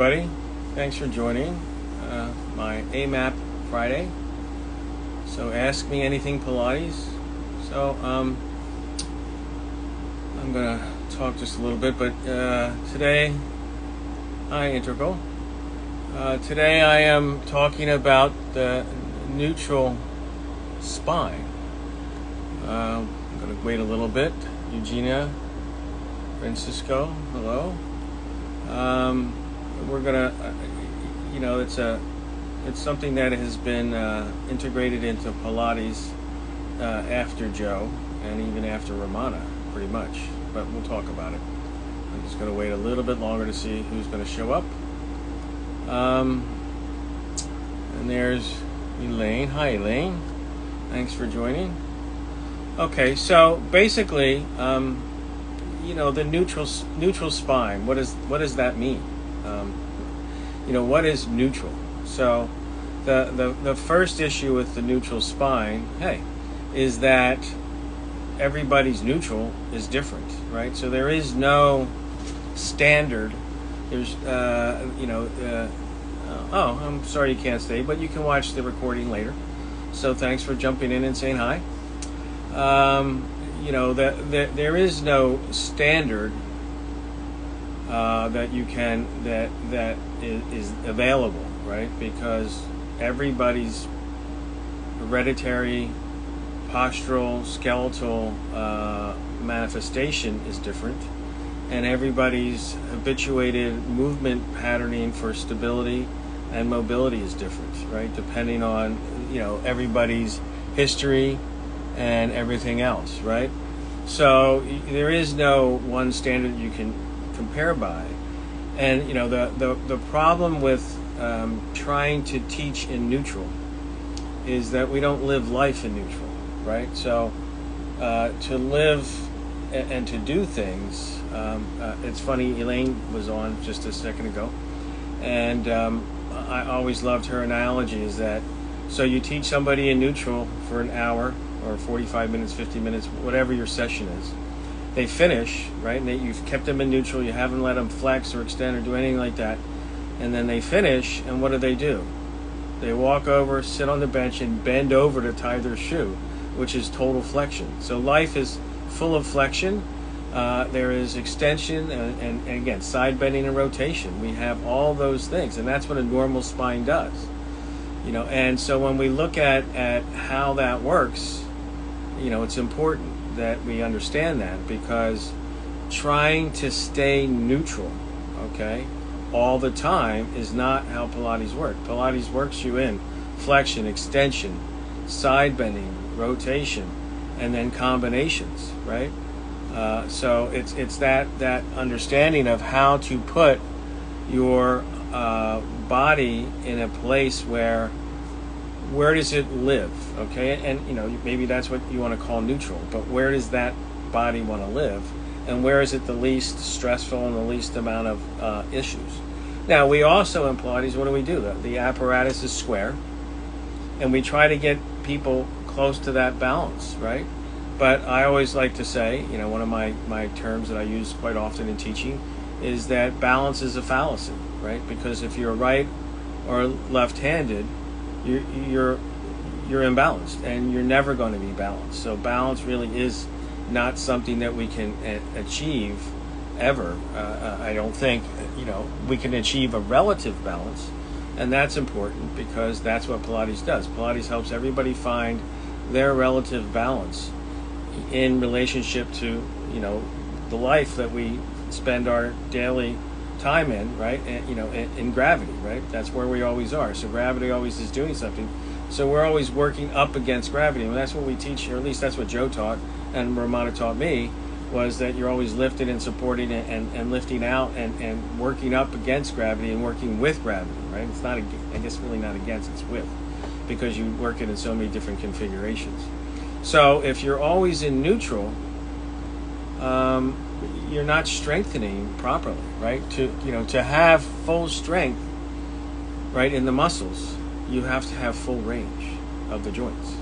everybody. Thanks for joining my AMAP Friday. So Ask Me Anything Pilates. So I'm going to talk just a little bit, but today, hi Integral. Today I am talking about the neutral spine. I'm going to wait a little bit. Eugenia, Francisco, hello. We're gonna, it's something that has been integrated into Pilates after Joe and even after Romana, pretty much. But we'll talk about it. I'm just gonna wait a little bit longer to see who's gonna show up. And there's Elaine. Hi, Elaine. Thanks for joining. Okay, so basically, the neutral spine. What does that mean? What is neutral? So, the first issue with the neutral spine, is that everybody's neutral is different, right? So there is no standard. There's, oh, I'm sorry you can't stay, but you can watch the recording later. So thanks for jumping in and saying hi. There is no standard that you can that is available, right? Because everybody's hereditary, postural, skeletal manifestation is different, and everybody's habituated movement patterning for stability and mobility is different, right? Depending on everybody's history and everything else, right? So there is no one standard you can compare by. And the problem with trying to teach in neutral is that we don't live life in neutral, right? So to live and to do things, it's funny, Elaine was on just a second ago, and I always loved her analogy is that, so you teach somebody in neutral for an hour or 45 minutes, 50 minutes, whatever your session is. They finish, right? And you've kept them in neutral. You haven't let them flex or extend or do anything like that. And then they finish, and what do? They walk over, sit on the bench, and bend over to tie their shoe, which is total flexion. So life is full of flexion. There is extension and again, side bending and rotation. We have all those things, and that's what a normal spine does. And so when we look at how that works, it's important that we understand that, because trying to stay neutral, all the time is not how Pilates works. Pilates works you in flexion, extension, side bending, rotation, and then combinations, right? So it's that understanding of how to put your body in a place where does it live, and maybe that's what you want to call neutral, but where does that body want to live, and where is it the least stressful and the least amount of issues? Now we also in Pilates, what do? The apparatus is square, and we try to get people close to that balance, right? But I always like to say, one of my terms that I use quite often in teaching is that balance is a fallacy, right? Because if you're right or left-handed, you're imbalanced, and you're never going to be balanced. So balance really is not something that we can achieve ever. I don't think we can achieve a relative balance, and that's important because that's what Pilates does. Pilates helps everybody find their relative balance in relationship to the life that we spend our daily time in, right? And, in gravity, right? That's where we always are. So gravity always is doing something. So we're always working up against gravity. And that's what we teach, or at least that's what Joe taught and Romana taught me, was that you're always lifting and supporting and lifting out and working up against gravity and working with gravity, right? It's not, I guess really not against, it's with, because you work it in so many different configurations. So if you're always in neutral, you're not strengthening properly, right? To have full strength, right, in the muscles, you have to have full range of the joints,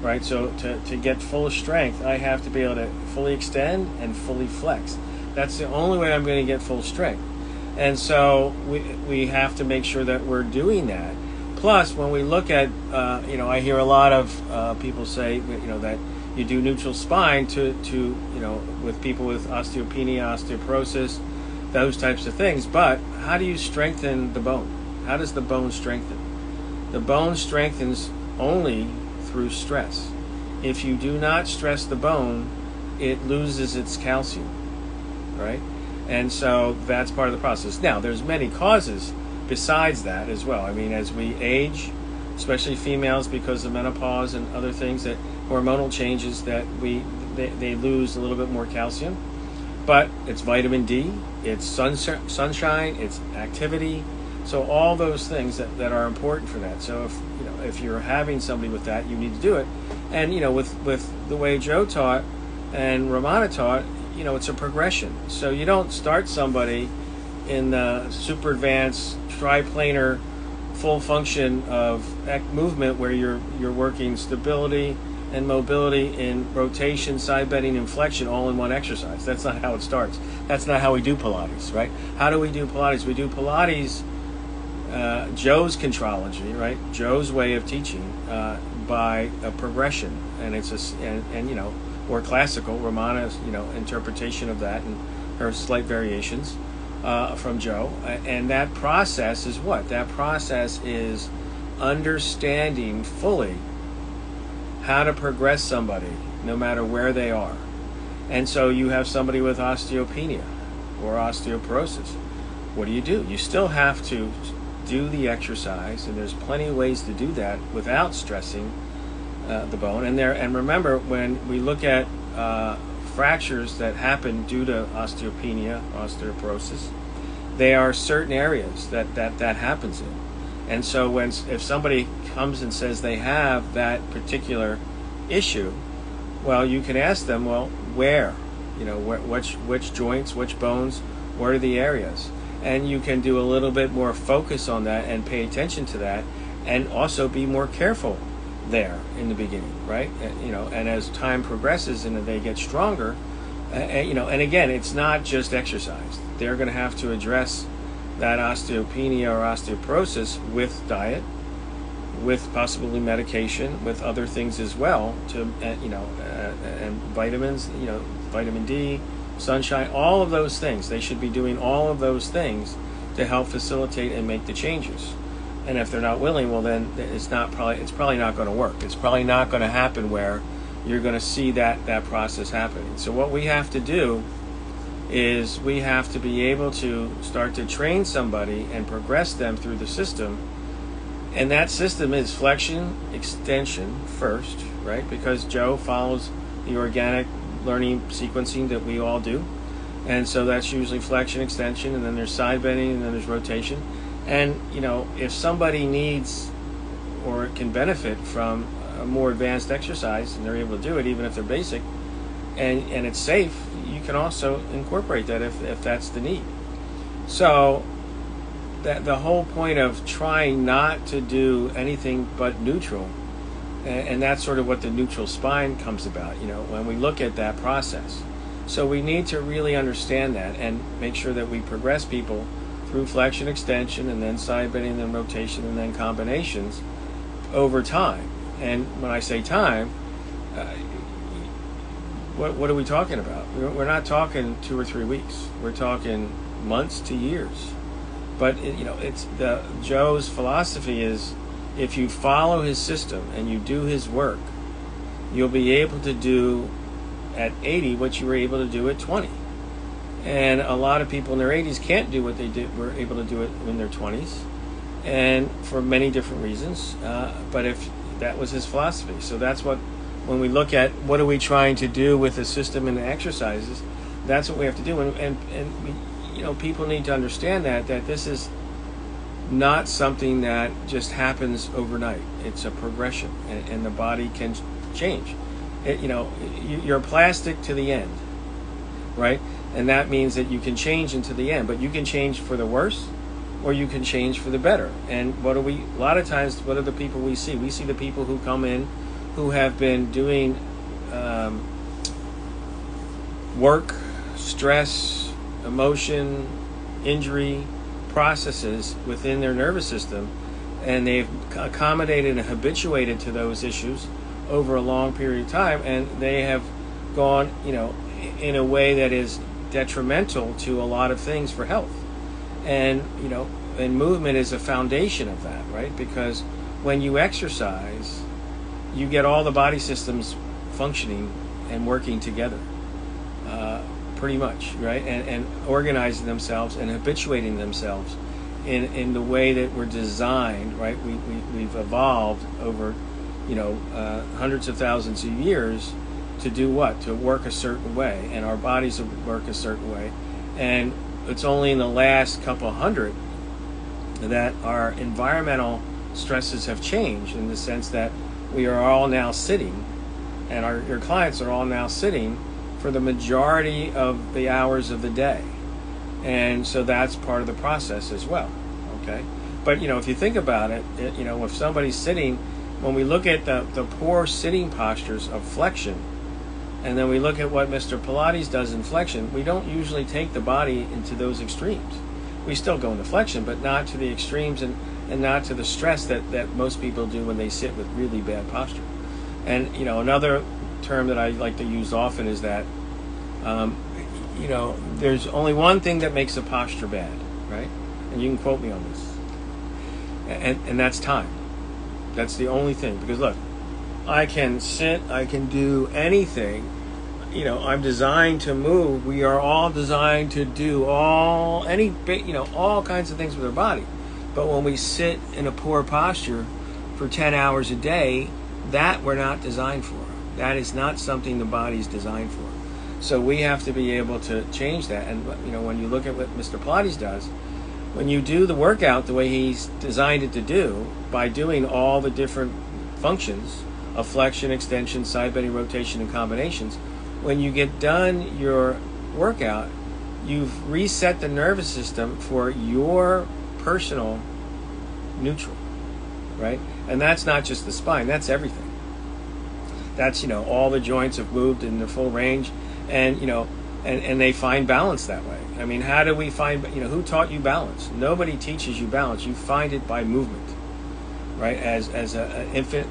right? So to get full strength, I have to be able to fully extend and fully flex. That's the only way I'm going to get full strength. And so we have to make sure that we're doing that. Plus, when we look at, I hear a lot of people say, that you do neutral spine to with people with osteopenia, osteoporosis, those types of things. But how do you strengthen the bone? How does the bone strengthen? The bone strengthens only through stress. If you do not stress the bone, it loses its calcium, right? And so that's part of the process. Now, there's many causes besides that as well. I mean, as we age, especially females, because of menopause and other things, that hormonal changes, that they lose a little bit more calcium. But it's vitamin D, it's sunshine, it's activity. So all those things that are important for that. So if you're having somebody with that, you need to do it. And with the way Joe taught and Romana taught, it's a progression. So you don't start somebody in the super advanced triplanar full function of movement where you're working stability and mobility in rotation, side bending, and flexion all in one exercise. That's not how it starts. That's not how we do Pilates, right? How do we do Pilates? We do Pilates, Joe's contrology, right? Joe's way of teaching by a progression, and it's or classical, Romana's, interpretation of that and her slight variations from Joe. And that process is what? That process is understanding fully how to progress somebody no matter where they are. And so you have somebody with osteopenia or osteoporosis. What do? You still have to do the exercise, and there's plenty of ways to do that without stressing the bone. And remember, when we look at fractures that happen due to osteopenia, osteoporosis, they are certain areas that happens in. And so if somebody comes and says they have that particular issue, well, you can ask them, well, where? Which joints, which bones, what are the areas? And you can do a little bit more focus on that and pay attention to that, and also be more careful there in the beginning, right? And as time progresses and they get stronger, and again, it's not just exercise. They're going to have to address that osteopenia or osteoporosis with diet, with possibly medication, with other things as well, and vitamins, vitamin D, sunshine, all of those things. They should be doing all of those things to help facilitate and make the changes. And if they're not willing, well, then it's probably not going to work. It's probably not going to happen where you're going to see that process happening. So what we have to do is we have to be able to start to train somebody and progress them through the system. And that system is flexion, extension first, right? Because Joe follows the organic learning sequencing that we all do. And so that's usually flexion, extension, and then there's side bending, and then there's rotation. And, if somebody needs or can benefit from a more advanced exercise and they're able to do it, even if they're basic, and it's safe, you can also incorporate that if that's the need. So that the whole point of trying not to do anything but neutral, and that's sort of what the neutral spine comes about, when we look at that process. So we need to really understand that and make sure that we progress people through flexion, extension, and then side bending, and then rotation, and then combinations over time. And when I say time, what are we talking about? We're not talking 2 or 3 weeks. We're talking months to years. But it's Joe's philosophy is, if you follow his system and you do his work, you'll be able to do at 80 what you were able to do at 20. And a lot of people in their 80s can't do what they were able to do it in their 20s, and for many different reasons. But if that was his philosophy, so that's what, when we look at what are we trying to do with the system and the exercises, that's what we have to do. And we, people need to understand that this is not something that just happens overnight. It's a progression, and the body can change. You're plastic to the end, right? And that means that you can change into the end, but you can change for the worse, or you can change for the better. And a lot of times, what are the people we see? We see the people who come in who have been doing work, stress, emotion, injury, processes within their nervous system, and they've accommodated and habituated to those issues over a long period of time, and they have gone, in a way that is detrimental to a lot of things for health. And and movement is a foundation of that, right? Because when you exercise, you get all the body systems functioning and working together, pretty much, right? And organizing themselves and habituating themselves in the way that we're designed, right? We've evolved over, hundreds of thousands of years to do what? To work a certain way, and our bodies work a certain way. And it's only in the last couple hundred that our environmental stresses have changed, in the sense that we are all now sitting, and your clients are all now sitting for the majority of the hours of the day. And so that's part of the process as well, okay? But, if you think about it, if somebody's sitting, when we look at the poor sitting postures of flexion, and then we look at what Mr. Pilates does in flexion, we don't usually take the body into those extremes. We still go into flexion, but not to the extremes, and not to the stress that most people do when they sit with really bad posture. And, another term that I like to use often is that, there's only one thing that makes a posture bad, right? And you can quote me on this. And that's time. That's the only thing. Because look, I can sit, I can do anything. I'm designed to move. We are all designed to do all kinds of things with our body. But when we sit in a poor posture for 10 hours a day, that we're not designed for. That is not something the body's designed for. So we have to be able to change that. And when you look at what Mr. Pilates does, when you do the workout the way he's designed it to do, by doing all the different functions of flexion, extension, side bending, rotation, and combinations, when you get done your workout, you've reset the nervous system for your personal neutral, right? And that's not just the spine, that's everything. That's, all the joints have moved in their full range, and, and they find balance that way. I mean, how do we find, who taught you balance? Nobody teaches you balance. You find it by movement, right? As an infant,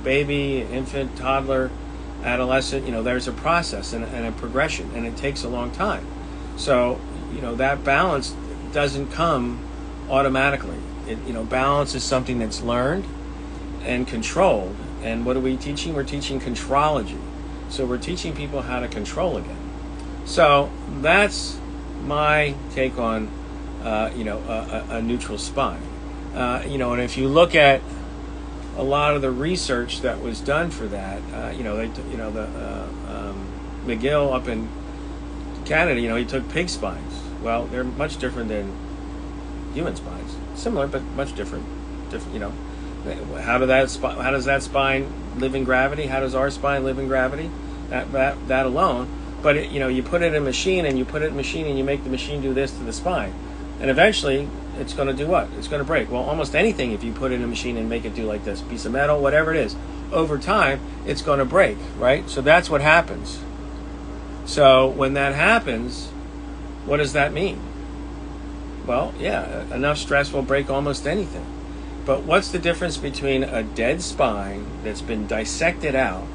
baby, infant, toddler, adolescent, there's a process and a progression, and it takes a long time. So, that balance doesn't come automatically. Balance is something that's learned and controlled. And what are we teaching? We're teaching contrology. So we're teaching people how to control again. So that's my take on, a neutral spine. And if you look at a lot of the research that was done for that, McGill up in Canada, he took pig spines. Well, they're much different than human spines. Similar, but much different. How does that spine live in gravity? How does our spine live in gravity? That alone. But you put it in a machine, and you make the machine do this to the spine, and eventually it's going to do what? It's going to break. Well, almost anything, if you put it in a machine and make it do like this, piece of metal, whatever it is, over time it's going to break, right? So that's what happens. So when that happens, what does that mean? Well, yeah, enough stress will break almost anything. But what's the difference between a dead spine that's been dissected out,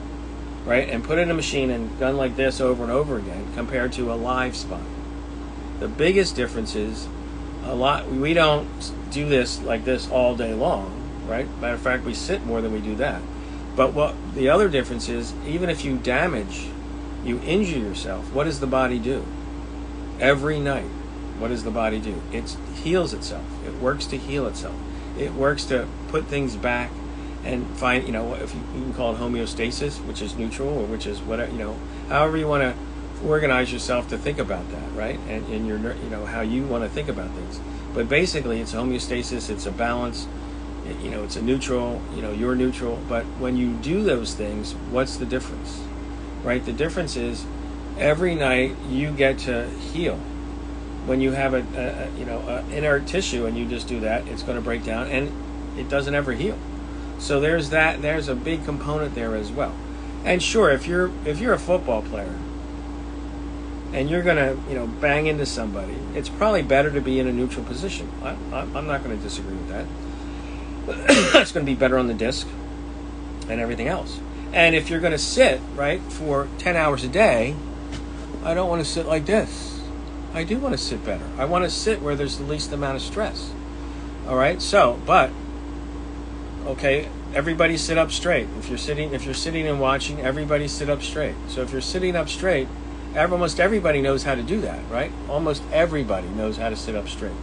right, and put in a machine and done like this over and over again, compared to a live spine? The biggest difference is we don't do this like this all day long, right? Matter of fact, we sit more than we do that. But what the other difference is, even if you injure yourself, what does the body do? Every night, what does the body do? It heals itself. It works to heal itself. It works to put things back and find, if you can call it homeostasis, which is neutral, or which is whatever, however you want to organize yourself to think about that, right? And your, how you want to think about things. But basically, it's homeostasis. It's a balance. It's a neutral. You're neutral. But when you do those things, what's the difference, right? The difference is every night you get to heal. When you have a inert tissue and you just do that, it's going to break down, and it doesn't ever heal. So there's a big component there as well. And sure, if you're a football player, and you're going to, bang into somebody, it's probably better to be in a neutral position. I'm not going to disagree with that. It's going to be better on the disc and everything else. And if you're going to sit, right, for 10 hours a day, I don't want to sit like this. I do want to sit better. I want to sit where there's the least amount of stress. All right? So, okay, everybody sit up straight. If you're sitting and watching, everybody sit up straight. So if you're sitting up straight, almost everybody knows how to do that, right? Almost everybody knows how to sit up straight.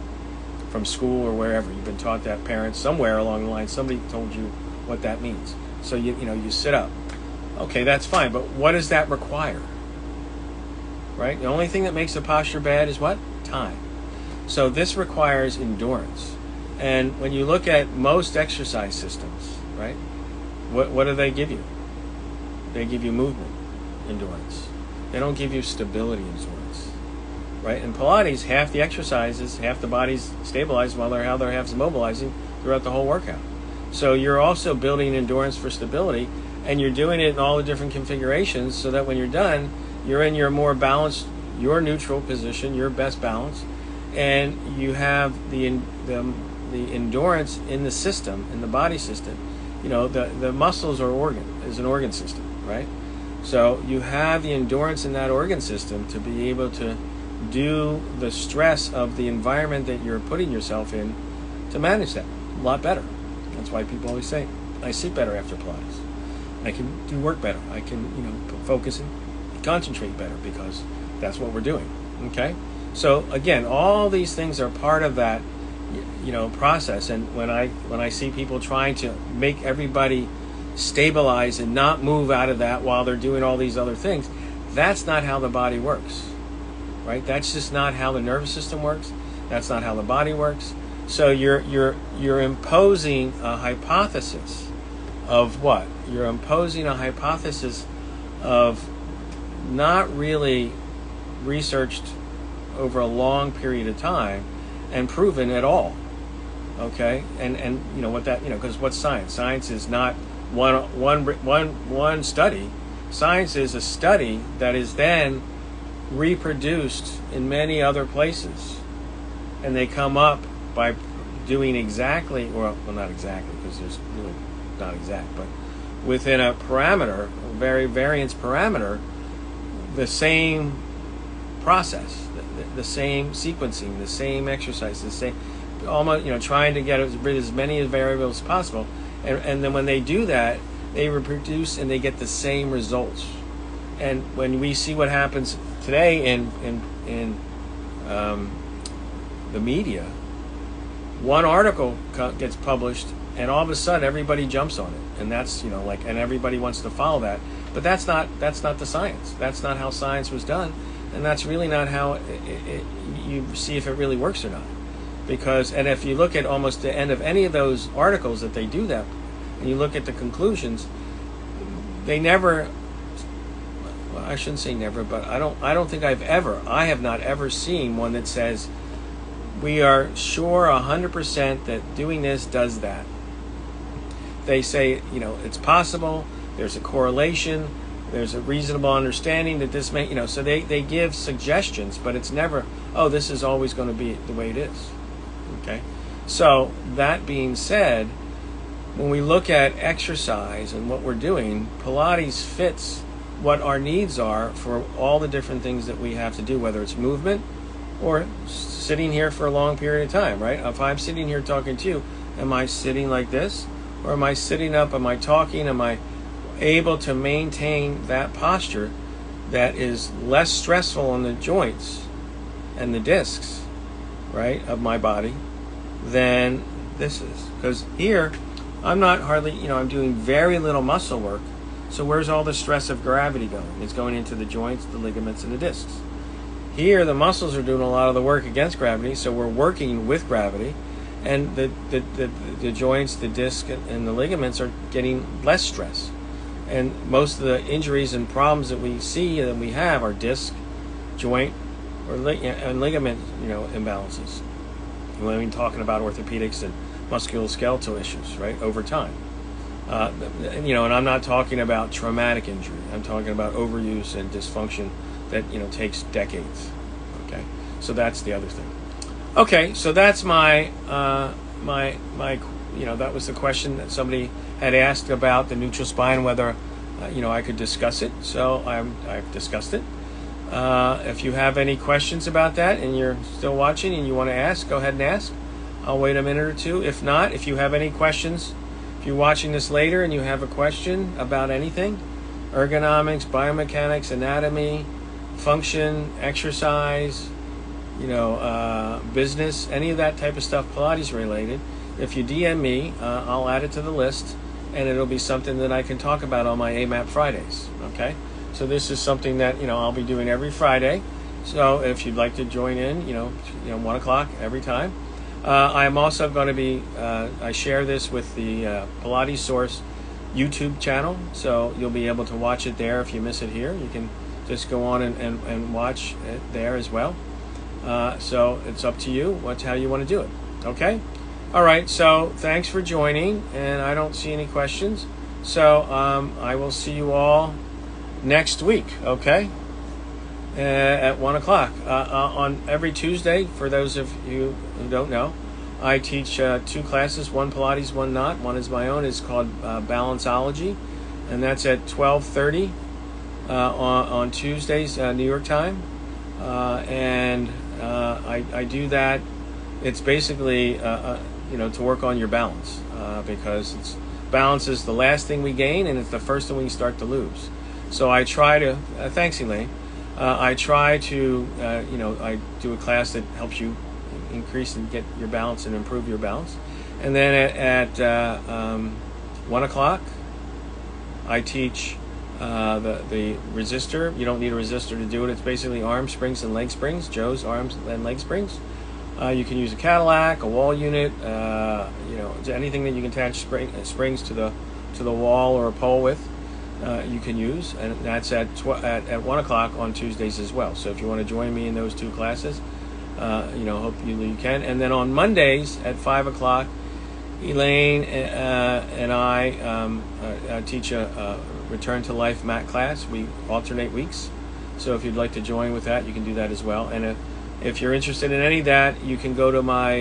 From school or wherever. You've been taught that, parents, somewhere along the line, somebody told you what that means. So you sit up. Okay, that's fine, but what does that require? Right? The only thing that makes the posture bad is what? Time. So this requires endurance. And when you look at most exercise systems, right? What do they give you? They give you movement endurance. They don't give you stability endurance. Right? In Pilates, half the exercises, half the body's stabilized while the other half's mobilizing throughout the whole workout. So you're also building endurance for stability, and you're doing it in all the different configurations so that when you're done, you're in your more balanced, your neutral position, your best balance, and you have the endurance in the system, in the body system. The muscles is an organ system, right? So you have the endurance in that organ system to be able to do the stress of the environment that you're putting yourself in to manage that a lot better. That's why people always say, I sleep better after Pilates. I can do work better. I can, focus and concentrate better because that's what we're doing. Okay? So again, all these things are part of that, process. And when I see people trying to make everybody stabilize and not move out of that while they're doing all these other things, that's not how the body works. Right? That's just not how the nervous system works. That's not how the body works. So you're imposing a hypothesis of what? You're imposing a hypothesis of not really researched over a long period of time and proven at all. Okay? And what that, because what's science? Science is not one study. Science is a study that is then reproduced in many other places, and they come up by doing exactly, well not exactly because there's really not exact, but within a parameter, a variance parameter, the same process, the same sequencing, the same exercise, the same, almost trying to get as many variables as possible, and then when they do that, they reproduce and they get the same results. And when we see what happens today in the media, one article gets published, and all of a sudden everybody jumps on it, and that's and everybody wants to follow that. But that's not the science. That's not how science was done, and that's really not how you see if it really works or not. And if you look at almost the end of any of those articles that they do that, and you look at the conclusions, they never. Well, I shouldn't say never, but I don't think I have not ever seen one that says we are sure 100% that doing this does that. They say, it's possible, there's a correlation, there's a reasonable understanding that this may, so they give suggestions, but it's never, this is always going to be the way it is. Okay? So, that being said, when we look at exercise and what we're doing, Pilates fits what our needs are for all the different things that we have to do, whether it's movement or sitting here for a long period of time, right? If I'm sitting here talking to you, am I sitting like this? Or am I sitting up? Am I talking? Am I able to maintain that posture that is less stressful on the joints and the discs, right, of my body than this is? Because here, I'm not hardly, I'm doing very little muscle work. So where's all the stress of gravity going? It's going into the joints, the ligaments, and the discs. Here, the muscles are doing a lot of the work against gravity, so we're working with gravity, and the joints, the disc, and the ligaments are getting less stress. And most of the injuries and problems that we see and we have are disc, joint, and ligament, imbalances. When we're talking about orthopedics and musculoskeletal issues, right, over time. And I'm not talking about traumatic injury. I'm talking about overuse and dysfunction that takes decades. Okay, so that's the other thing. Okay, so that's my that was the question that somebody had asked about the neutral spine, whether I could discuss it. So I've discussed it. If you have any questions about that and you're still watching and you want to ask, go ahead and ask. I'll wait a minute or two. If not, if you have any questions, if you're watching this later and you have a question about anything, ergonomics, biomechanics, anatomy, function, exercise, business, any of that type of stuff, Pilates related, if you DM me, I'll add it to the list, and it'll be something that I can talk about on my AMAP Fridays. Okay, so this is something that I'll be doing every Friday. So if you'd like to join in, 1 o'clock every time. I'm also going to be, I share this with the Pilates Source YouTube channel, so you'll be able to watch it there. If you miss it here, you can just go on and watch it there as well. So it's up to you how you want to do it. Okay? All right, so thanks for joining, and I don't see any questions. So I will see you all next week, okay? At 1 o'clock. On every Tuesday, for those of you who don't know, I teach 2 classes, one Pilates, one not. One is my own. It's called Balanceology, and that's at 12:30 on Tuesdays, New York time. And I do that. It's basically, to work on your balance, because balance is the last thing we gain, and it's the first thing we start to lose. So I try to, thanks Elaine, I try to, I do a class that helps you increase and get your balance and improve your balance. And then at 1 o'clock, I teach the resistor. You don't need a resistor to do it. It's basically arm springs and leg springs, Joe's arms and leg springs. You can use a Cadillac, a wall unit, anything that you can attach springs to the wall or a pole with. You can use, and that's at 1 o'clock on Tuesdays as well. So if you want to join me in those 2 classes, hope you can. And then on Mondays at 5 o'clock, Elaine and I teach a Return to Life mat class. We alternate weeks. So if you'd like to join with that, you can do that as well. And if you're interested in any of that, you can go to my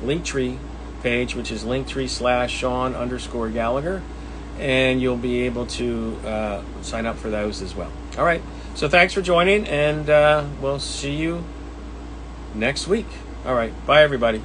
Linktree page, which is Linktree/Sean_Gallagher, and you'll be able to sign up for those as well. All right. So thanks for joining, and we'll see you next week. All right. Bye, everybody.